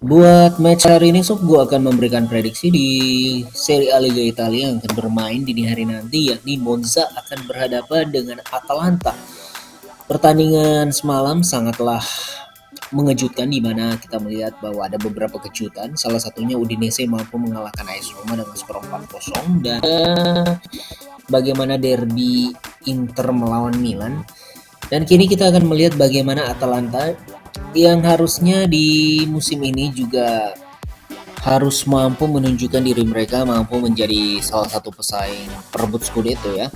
Buat match hari ini Sob, gue akan memberikan prediksi di Serie A Liga Italia yang akan bermain dini hari nanti, yakni Monza akan berhadapan dengan Atalanta. Pertandingan semalam sangatlah mengejutkan di mana kita melihat bahwa ada beberapa kejutan. Salah satunya Udinese mampu mengalahkan AS Roma dengan skor 4-0 dan bagaimana derby Inter melawan Milan. Dan kini kita akan melihat bagaimana Atalanta yang harusnya di musim ini juga harus mampu menunjukkan diri mereka mampu menjadi salah satu pesaing perebut Scudetto ya.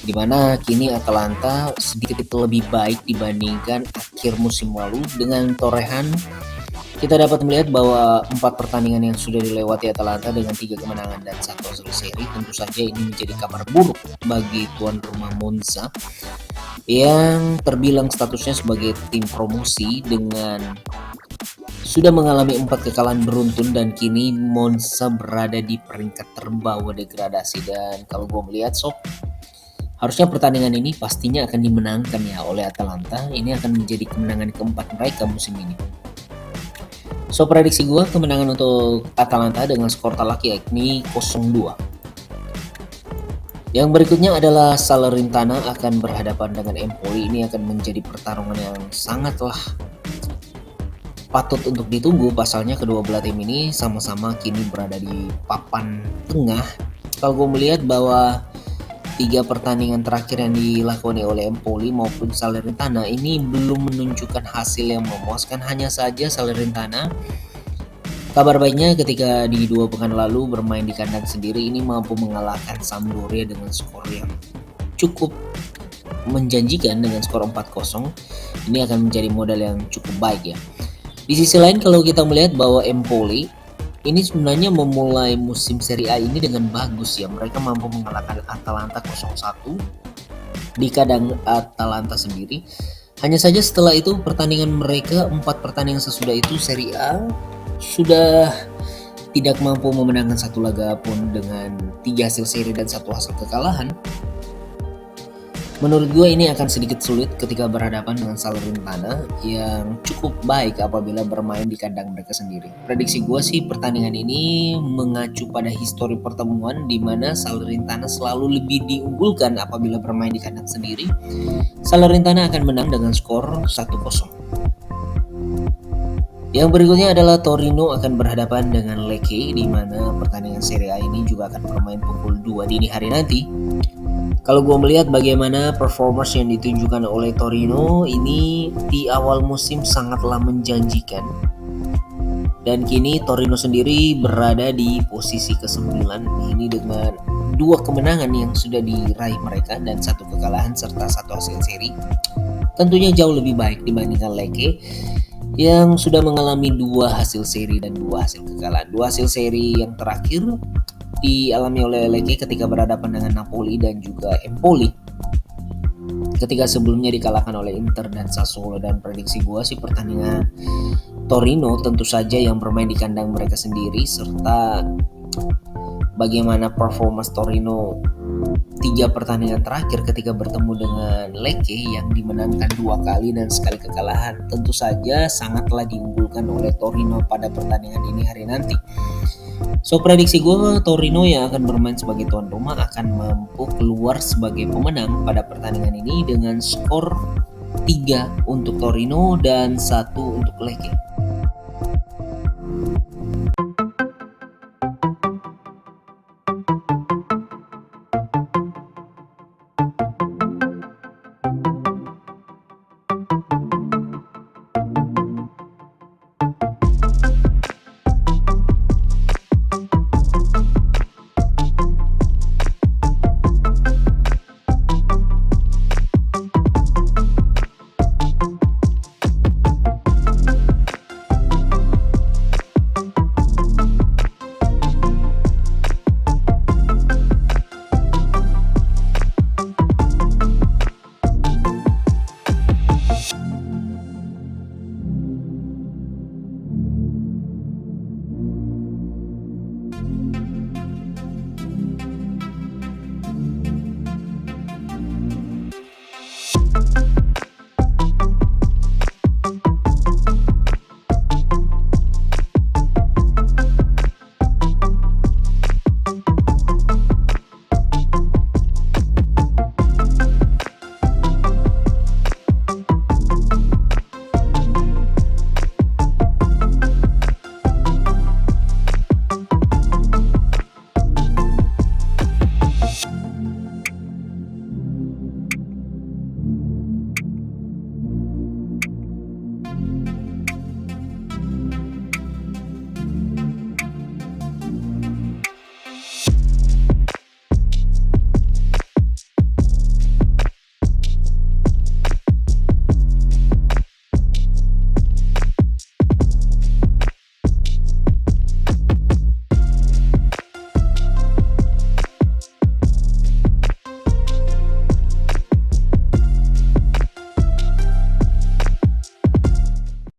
Dimana kini Atalanta sedikit lebih baik dibandingkan akhir musim lalu. Dengan torehan kita dapat melihat bahwa 4 pertandingan yang sudah dilewati Atalanta dengan 3 kemenangan dan 1 hasil seri, tentu saja ini menjadi kabar buruk bagi tuan rumah Monza yang terbilang statusnya sebagai tim promosi dengan sudah mengalami 4 kekalahan beruntun dan kini Monza berada di peringkat terbawah degradasi. Dan kalau gue melihat Sob, harusnya pertandingan ini pastinya akan dimenangkan ya oleh Atalanta. Ini akan menjadi kemenangan keempat mereka musim ini. So prediksi gue kemenangan untuk Atalanta dengan skor telak yakni 0-2. Yang berikutnya adalah Salernitana akan berhadapan dengan Empoli. Ini akan menjadi pertarungan yang sangatlah patut untuk ditunggu. Pasalnya kedua belah tim ini sama-sama kini berada di papan tengah. Kalau gue melihat bahwa 3 pertandingan terakhir yang dilakukan oleh Empoli maupun Salernitana ini belum menunjukkan hasil yang memuaskan. Hanya saja Salernitana, kabar baiknya ketika di 2 pekan lalu bermain di kandang sendiri ini mampu mengalahkan Sampdoria dengan skor yang cukup menjanjikan dengan skor 4-0. Ini akan menjadi modal yang cukup baik ya. Di sisi lain kalau kita melihat bahwa Empoli ini sebenarnya memulai musim Serie A ini dengan bagus ya. Mereka mampu mengalahkan Atalanta 0-1 di kandang Atalanta sendiri. Hanya saja setelah itu pertandingan mereka 4 pertandingan sesudah itu Serie A sudah tidak mampu memenangkan satu laga pun dengan 3 hasil seri dan 1 hasil kekalahan. Menurut gue ini akan sedikit sulit ketika berhadapan dengan Salernitana yang cukup baik apabila bermain di kandang mereka sendiri. Prediksi gue sih pertandingan ini mengacu pada histori pertemuan di mana Salernitana selalu lebih diunggulkan apabila bermain di kandang sendiri. Salernitana akan menang dengan skor 1-0. Yang berikutnya adalah Torino akan berhadapan dengan Lecce, di mana pertandingan Serie A ini juga akan bermain pukul 2 dini hari nanti. Kalau gue melihat bagaimana performance yang ditunjukkan oleh Torino ini di awal musim sangatlah menjanjikan. Dan kini Torino sendiri berada di posisi ke-9 ini dengan 2 kemenangan yang sudah diraih mereka dan 1 kekalahan serta 1 hasil seri. Tentunya jauh lebih baik dibandingkan Lecce yang sudah mengalami 2 hasil seri dan 2 hasil kekalahan. 2 hasil seri yang terakhir dialami oleh Lecce ketika berhadapan dengan Napoli dan juga Empoli ketika sebelumnya dikalahkan oleh Inter dan Sassuolo. Dan prediksi gue sih pertandingan Torino tentu saja yang bermain di kandang mereka sendiri serta bagaimana performa Torino 3 pertandingan terakhir ketika bertemu dengan Lecce yang dimenangkan 2 kali dan sekali kekalahan, tentu saja sangatlah diunggulkan oleh Torino pada pertandingan ini hari nanti. So prediksi gue Torino yang akan bermain sebagai tuan rumah akan mampu keluar sebagai pemenang pada pertandingan ini dengan skor 3 untuk Torino dan 1 untuk Lecce.